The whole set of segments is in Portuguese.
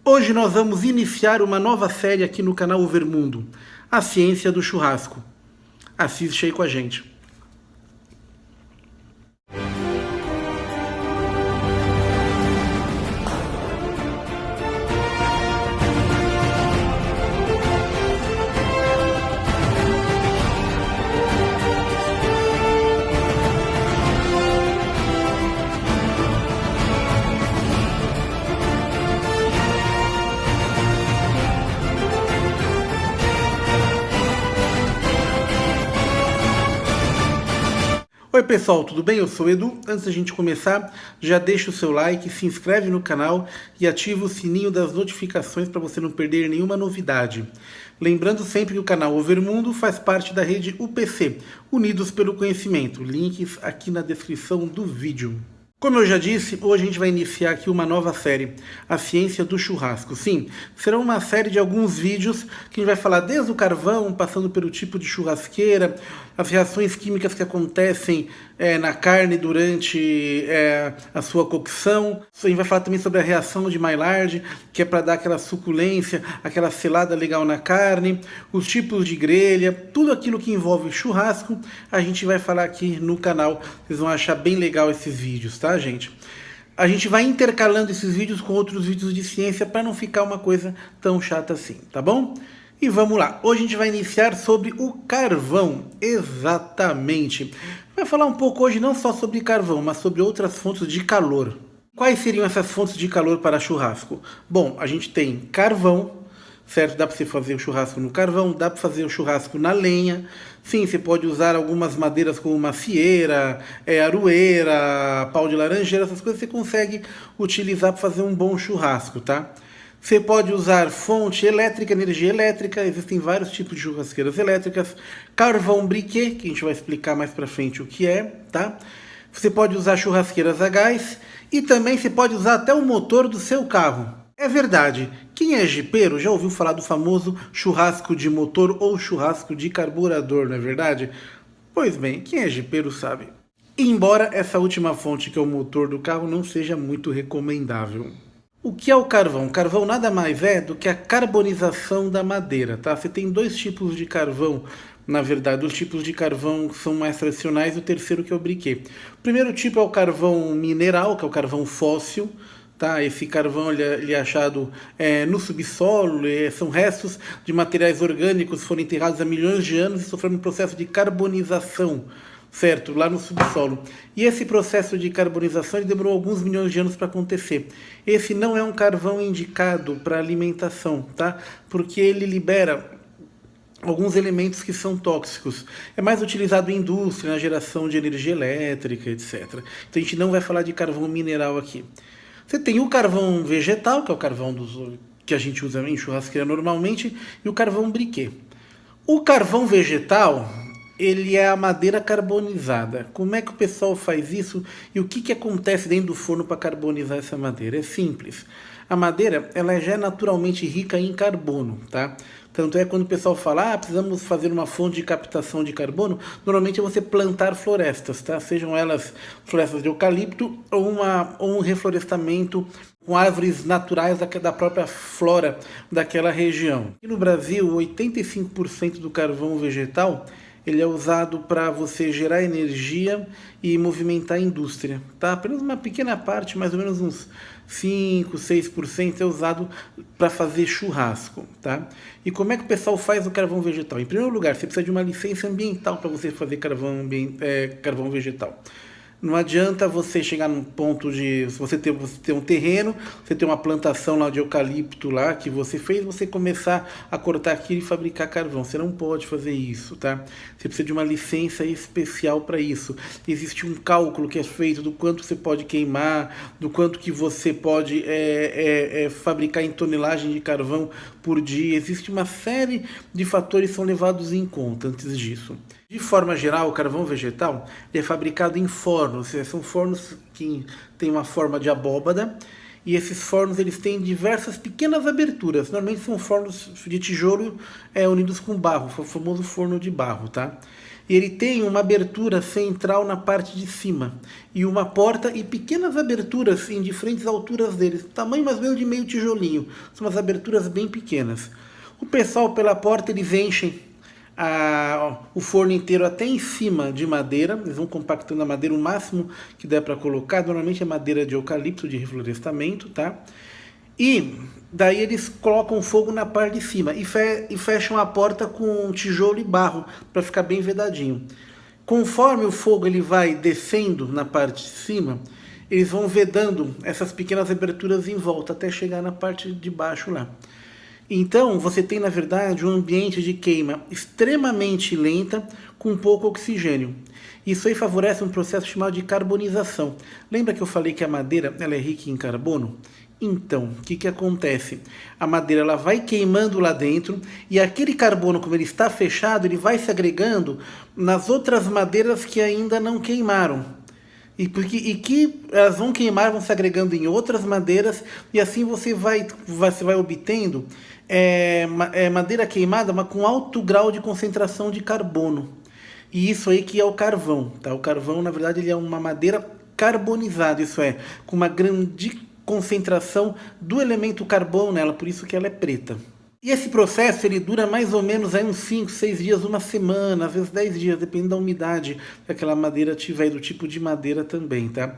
Hoje nós vamos iniciar uma nova série aqui no canal Overmundo, a ciência do churrasco. Assiste aí com a gente. Oi pessoal, tudo bem? Eu sou o Edu. Antes da gente começar, já deixa o seu like, se inscreve no canal e ativa o sininho das notificações para você não perder nenhuma novidade. Lembrando sempre que o canal Overmundo faz parte da rede UPC, Unidos pelo Conhecimento. Links aqui na descrição do vídeo. Como eu já disse, hoje a gente vai iniciar aqui uma nova série, a ciência do churrasco. Sim, será uma série de alguns vídeos que a gente vai falar desde o carvão, passando pelo tipo de churrasqueira, as reações químicas que acontecem na carne durante a sua cocção. A gente vai falar também sobre a reação de Maillard, que é para dar aquela suculência, aquela selada legal na carne, os tipos de grelha, tudo aquilo que envolve churrasco, a gente vai falar aqui no canal. Vocês vão achar bem legal esses vídeos, tá, gente? A gente vai intercalando esses vídeos com outros vídeos de ciência para não ficar uma coisa tão chata assim, tá bom? E vamos lá, hoje a gente vai iniciar sobre o carvão, exatamente. Vai falar um pouco hoje não só sobre carvão, mas sobre outras fontes de calor. Quais seriam essas fontes de calor para churrasco? Bom, a gente tem carvão, certo? Dá para você fazer o churrasco no carvão, dá para fazer o churrasco na lenha. Sim, você pode usar algumas madeiras como macieira, aroeira, pau de laranjeira, essas coisas você consegue utilizar para fazer um bom churrasco, tá? Você pode usar fonte elétrica, energia elétrica, existem vários tipos de churrasqueiras elétricas. Carvão briquet, que a gente vai explicar mais pra frente o que é, tá? Você pode usar churrasqueiras a gás e também você pode usar até o motor do seu carro. É verdade, quem é jipeiro já ouviu falar do famoso churrasco de motor ou churrasco de carburador, não é verdade? Pois bem, quem é jipeiro sabe. Embora essa última fonte, que é o motor do carro, não seja muito recomendável. O que é o carvão? O carvão nada mais é do que a carbonização da madeira, tá? Você tem dois tipos de carvão, na verdade. Os tipos de carvão são mais tradicionais e o terceiro que é o briquet. O primeiro tipo é o carvão mineral, que é o carvão fóssil, tá? Esse carvão ele é achado no subsolo, são restos de materiais orgânicos que foram enterrados há milhões de anos e sofreram um processo de carbonização, certo? Lá no subsolo. E esse processo de carbonização ele demorou alguns milhões de anos para acontecer. Esse não é um carvão indicado para alimentação, tá? Porque ele libera alguns elementos que são tóxicos. É mais utilizado em indústria, na geração de energia elétrica, etc. Então a gente não vai falar de carvão mineral aqui. Você tem o carvão vegetal, que é o carvão que a gente usa em churrasqueira normalmente, e o carvão briquet. O carvão vegetal, ele é a madeira carbonizada. Como é que o pessoal faz isso e o que acontece dentro do forno para carbonizar essa madeira? É simples. A madeira ela já é naturalmente rica em carbono, tá? Tanto é quando o pessoal fala, precisamos fazer uma fonte de captação de carbono, normalmente é você plantar florestas, tá? Sejam elas florestas de eucalipto ou um reflorestamento com árvores naturais da própria flora daquela região. E no Brasil, 85% do carvão vegetal ele é usado para você gerar energia e movimentar a indústria, tá? Apenas uma pequena parte, mais ou menos uns 5, 6% é usado para fazer churrasco, tá? E como é que o pessoal faz o carvão vegetal? Em primeiro lugar, você precisa de uma licença ambiental para você fazer carvão vegetal. Não adianta você chegar num ponto de... Se você tem um terreno, você tem uma plantação lá de eucalipto lá que você fez, você começar a cortar aquilo e fabricar carvão. Você não pode fazer isso, tá? Você precisa de uma licença especial para isso. Existe um cálculo que é feito do quanto você pode queimar, do quanto que você pode fabricar em tonelagem de carvão por dia. Existe uma série de fatores que são levados em conta antes disso. De forma geral, o carvão vegetal é fabricado em fornos. São fornos que têm uma forma de abóbada e esses fornos eles têm diversas pequenas aberturas. Normalmente são fornos de tijolo unidos com barro, o famoso forno de barro, tá? E ele tem uma abertura central na parte de cima e uma porta e pequenas aberturas em diferentes alturas deles, tamanho mais ou menos de meio tijolinho, são umas aberturas bem pequenas. O pessoal pela porta eles enchem o forno inteiro até em cima de madeira, eles vão compactando a madeira o máximo que der para colocar, normalmente é madeira de eucalipto de reflorestamento, tá? E daí eles colocam fogo na parte de cima e fecham a porta com tijolo e barro para ficar bem vedadinho. Conforme o fogo ele vai descendo na parte de cima, eles vão vedando essas pequenas aberturas em volta até chegar na parte de baixo lá. Então você tem na verdade um ambiente de queima extremamente lenta com pouco oxigênio. Isso aí favorece um processo chamado de carbonização. Lembra que eu falei que a madeira ela é rica em carbono? Então, o que acontece? A madeira ela vai queimando lá dentro e aquele carbono, como ele está fechado, ele vai se agregando nas outras madeiras que ainda não queimaram. E que elas vão queimar, vão se agregando em outras madeiras e assim você vai obtendo madeira queimada, mas com alto grau de concentração de carbono. E isso aí que é o carvão. Tá? O carvão, na verdade, ele é uma madeira carbonizada, isso é, com uma grande concentração do elemento carbono nela, por isso que ela é preta. E esse processo ele dura mais ou menos aí uns 5, 6 dias, uma semana, às vezes 10 dias, dependendo da umidade que aquela madeira tiver e do tipo de madeira também, tá?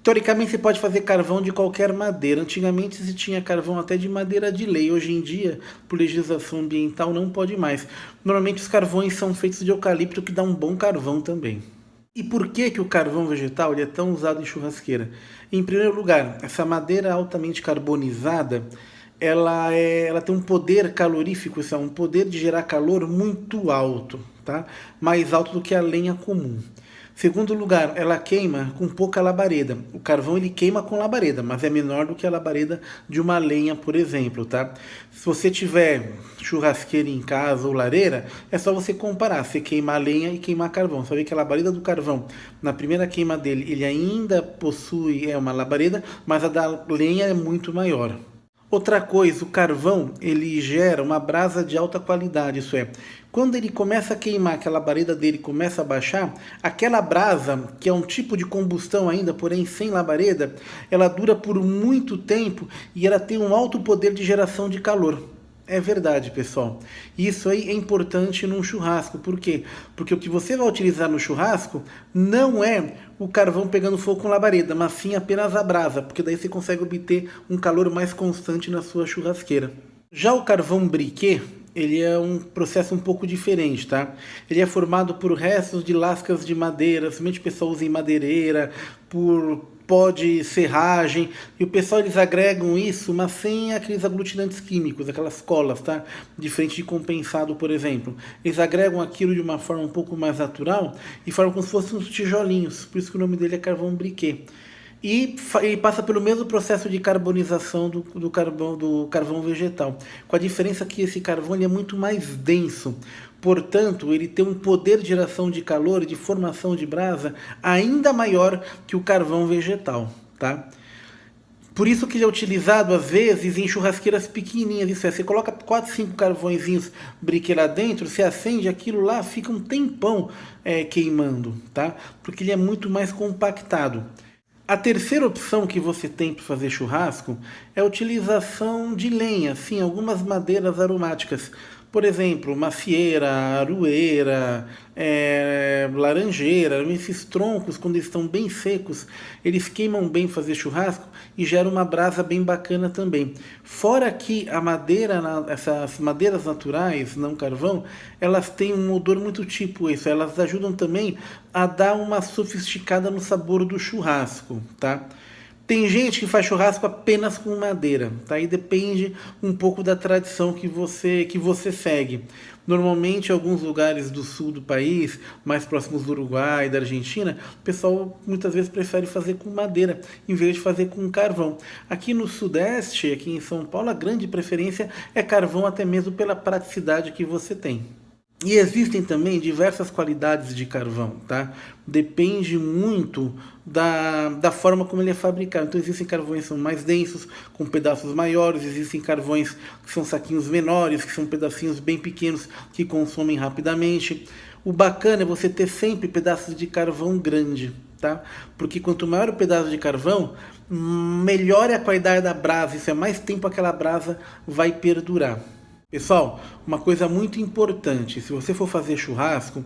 Teoricamente você pode fazer carvão de qualquer madeira. Antigamente se tinha carvão até de madeira de lei. Hoje em dia, por legislação ambiental, não pode mais. Normalmente os carvões são feitos de eucalipto, que dá um bom carvão também. E por que o carvão vegetal ele é tão usado em churrasqueira? Em primeiro lugar, essa madeira altamente carbonizada, ela tem um poder calorífico, isso é um poder de gerar calor muito alto, tá? Mais alto do que a lenha comum. Segundo lugar, ela queima com pouca labareda. O carvão ele queima com labareda, mas é menor do que a labareda de uma lenha, por exemplo, tá? Se você tiver churrasqueira em casa ou lareira, é só você comparar, você queimar lenha e queimar carvão. Você vai ver que a labareda do carvão, na primeira queima dele, ele ainda possui uma labareda, mas a da lenha é muito maior. Outra coisa, o carvão ele gera uma brasa de alta qualidade, isso é, quando ele começa a queimar, que a labareda dele começa a baixar, aquela brasa, que é um tipo de combustão ainda, porém sem labareda, ela dura por muito tempo e ela tem um alto poder de geração de calor. É verdade, pessoal. Isso aí é importante num churrasco. Por quê? Porque o que você vai utilizar no churrasco não é o carvão pegando fogo com labareda, mas sim apenas a brasa, porque daí você consegue obter um calor mais constante na sua churrasqueira. Já o carvão briquet, ele é um processo um pouco diferente, tá? Ele é formado por restos de lascas de madeira, somente o pessoal usa em madeireira, por pó de serragem, e o pessoal eles agregam isso, mas sem aqueles aglutinantes químicos, aquelas colas, tá? Diferente de compensado, por exemplo. Eles agregam aquilo de uma forma um pouco mais natural e formam como se fossem uns tijolinhos, por isso que o nome dele é carvão briquet. E ele passa pelo mesmo processo de carbonização do carvão vegetal, com a diferença que esse carvão ele é muito mais denso, portanto ele tem um poder de geração de calor e de formação de brasa ainda maior que o carvão vegetal, tá? Por isso que ele é utilizado às vezes em churrasqueiras pequenininhas, isso é, você coloca 4, 5 carvõezinhos briquet lá dentro, você acende aquilo lá, fica um tempão queimando, tá? Porque ele é muito mais compactado. A terceira opção que você tem para fazer churrasco é a utilização de lenha, sim, algumas madeiras aromáticas. Por exemplo, macieira, aroeira, laranjeira, esses troncos, quando eles estão bem secos, eles queimam bem fazer churrasco e geram uma brasa bem bacana também. Fora que a madeira, essas madeiras naturais, não carvão, elas têm um odor muito tipo isso, elas ajudam também a dar uma sofisticada no sabor do churrasco, tá? Tem gente que faz churrasco apenas com madeira, tá? Aí depende um pouco da tradição que você segue. Normalmente, em alguns lugares do sul do país, mais próximos do Uruguai, da Argentina, o pessoal muitas vezes prefere fazer com madeira, em vez de fazer com carvão. Aqui no Sudeste, aqui em São Paulo, a grande preferência é carvão, até mesmo pela praticidade que você tem. E existem também diversas qualidades de carvão, tá? Depende muito da forma como ele é fabricado. Então existem carvões que são mais densos, com pedaços maiores, existem carvões que são saquinhos menores, que são pedacinhos bem pequenos, que consomem rapidamente. O bacana é você ter sempre pedaços de carvão grande, tá? Porque quanto maior o pedaço de carvão, melhor é a qualidade da brasa, isso é mais tempo aquela brasa vai perdurar. Pessoal, uma coisa muito importante, se você for fazer churrasco,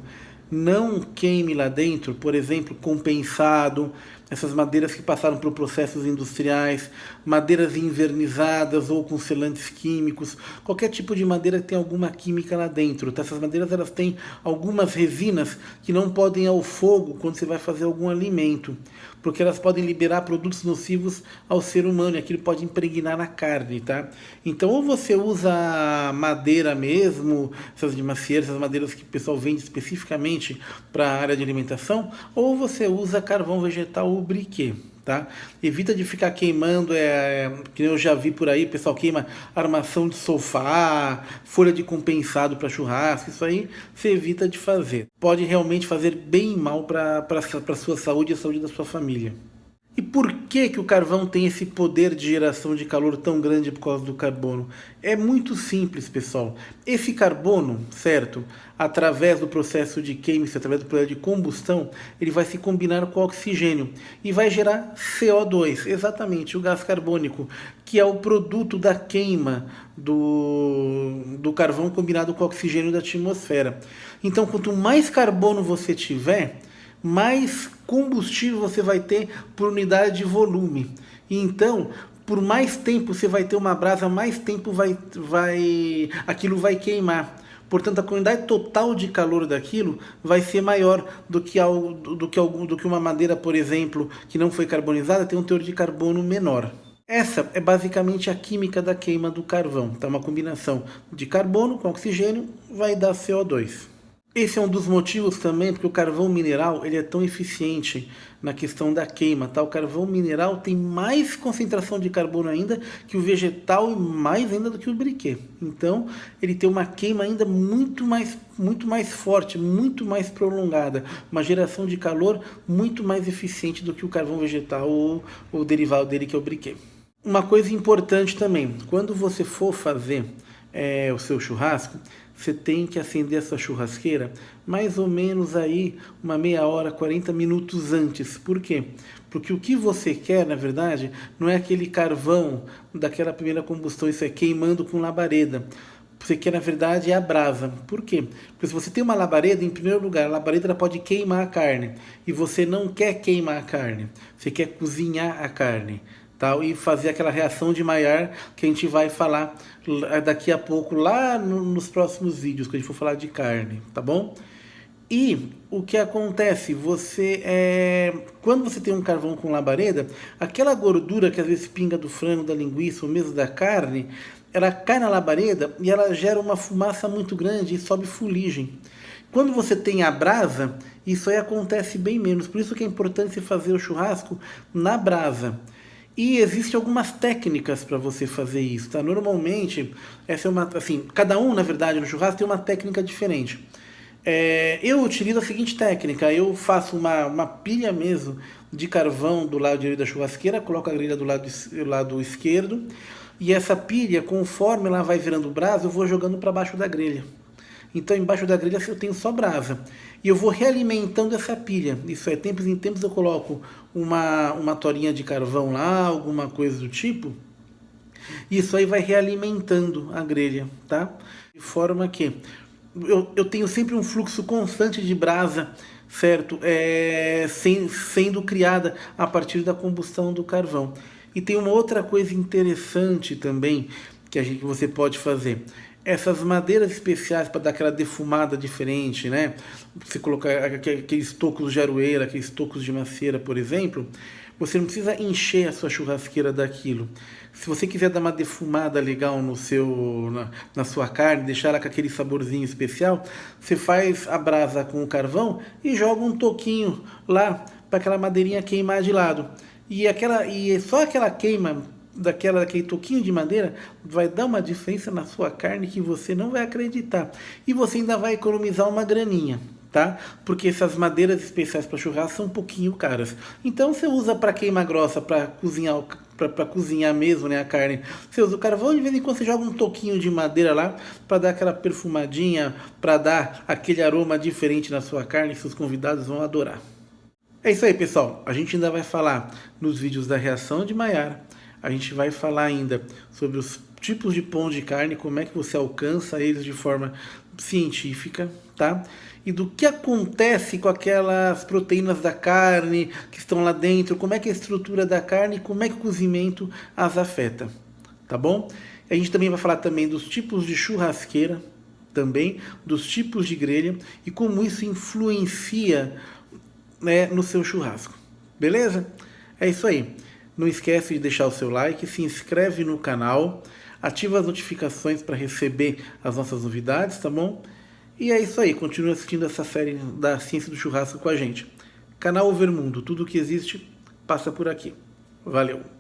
não queime lá dentro, por exemplo, compensado, essas madeiras que passaram por processos industriais, madeiras invernizadas ou com selantes químicos, qualquer tipo de madeira que tem alguma química lá dentro. Tá? Essas madeiras elas têm algumas resinas que não podem ir ao fogo quando você vai fazer algum alimento, porque elas podem liberar produtos nocivos ao ser humano e aquilo pode impregnar na carne, tá? Então ou você usa madeira mesmo, essas de macieira, essas madeiras que o pessoal vende especificamente para a área de alimentação, ou você usa carvão vegetal ou briquet. Tá? Evita de ficar queimando, que eu já vi por aí, o pessoal queima armação de sofá, folha de compensado para churrasco, isso aí você evita de fazer. Pode realmente fazer bem mal para a sua saúde e a saúde da sua família. E por que o carvão tem esse poder de geração de calor tão grande por causa do carbono? É muito simples, pessoal. Esse carbono, certo, através do processo de queima, através do processo de combustão, ele vai se combinar com o oxigênio e vai gerar CO2, exatamente, o gás carbônico, que é o produto da queima do carvão combinado com o oxigênio da atmosfera. Então, quanto mais carbono você tiver, mais combustível você vai ter por unidade de volume. E então, por mais tempo você vai ter uma brasa, mais tempo aquilo vai queimar. Portanto, a quantidade total de calor daquilo vai ser maior do que uma madeira, por exemplo, que não foi carbonizada, tem um teor de carbono menor. Essa é basicamente a química da queima do carvão. Tá? Uma combinação de carbono com oxigênio vai dar CO2. Esse é um dos motivos também porque o carvão mineral ele é tão eficiente na questão da queima. Tá? O carvão mineral tem mais concentração de carbono ainda que o vegetal e mais ainda do que o briquet. Então ele tem uma queima ainda muito mais forte, muito mais prolongada. Uma geração de calor muito mais eficiente do que o carvão vegetal ou o derivado dele que é o briquet. Uma coisa importante também, quando você for fazer o seu churrasco, você tem que acender a sua churrasqueira mais ou menos aí uma meia hora, 40 minutos antes. Por quê? Porque o que você quer, na verdade, não é aquele carvão daquela primeira combustão, isso é queimando com labareda. Você quer, na verdade, é a brasa. Por quê? Porque se você tem uma labareda, em primeiro lugar, a labareda ela pode queimar a carne. E você não quer queimar a carne. Você quer cozinhar a carne. Tal, e fazer aquela reação de Maillard que a gente vai falar daqui a pouco, lá nos próximos vídeos, quando a gente for falar de carne, tá bom? E o que acontece? Quando você tem um carvão com labareda, aquela gordura que às vezes pinga do frango, da linguiça ou mesmo da carne, ela cai na labareda e ela gera uma fumaça muito grande e sobe fuligem. Quando você tem a brasa, isso aí acontece bem menos. Por isso que é importante você fazer o churrasco na brasa. E existem algumas técnicas para você fazer isso, tá? Normalmente, essa é cada um, na verdade, no churrasco tem uma técnica diferente. Eu utilizo a seguinte técnica, eu faço uma pilha mesmo de carvão do lado direito da churrasqueira, coloco a grelha do lado esquerdo, e essa pilha, conforme ela vai virando brasa, eu vou jogando para baixo da grelha. Então, embaixo da grelha eu tenho só brasa. E eu vou realimentando essa pilha. Isso é, tempos em tempos eu coloco uma torinha de carvão lá, alguma coisa do tipo. E isso aí vai realimentando a grelha, tá? De forma que eu tenho sempre um fluxo constante de brasa, certo? Sendo criada a partir da combustão do carvão. E tem uma outra coisa interessante também que você pode fazer. Essas madeiras especiais para dar aquela defumada diferente, né? Você colocar aqueles tocos de aroeira, aqueles tocos de macieira, por exemplo, você não precisa encher a sua churrasqueira daquilo. Se você quiser dar uma defumada legal na sua carne, deixar ela com aquele saborzinho especial, você faz a brasa com o carvão e joga um toquinho lá para aquela madeirinha queimar de lado. E só aquela queima daquele toquinho de madeira, vai dar uma diferença na sua carne que você não vai acreditar. E você ainda vai economizar uma graninha, tá? Porque essas madeiras especiais para churrasco são um pouquinho caras. Então você usa para queima grossa, para cozinhar, para cozinhar mesmo, né, a carne. Você usa o carvão, de vez em quando você joga um toquinho de madeira lá para dar aquela perfumadinha, para dar aquele aroma diferente na sua carne, que seus convidados vão adorar. É isso aí, pessoal. A gente ainda vai falar nos vídeos da reação de Maiara. A gente vai falar ainda sobre os tipos de pão de carne, como é que você alcança eles de forma científica, tá? E do que acontece com aquelas proteínas da carne que estão lá dentro, como é que é a estrutura da carne, como é que o cozimento as afeta, tá bom? A gente também vai falar também dos tipos de churrasqueira, também dos tipos de grelha e como isso influencia, né, no seu churrasco, beleza? É isso aí. Não esquece de deixar o seu like, se inscreve no canal, ativa as notificações para receber as nossas novidades, tá bom? E é isso aí, continue assistindo essa série da Ciência do Churrasco com a gente. Canal Overmundo, tudo que existe passa por aqui. Valeu!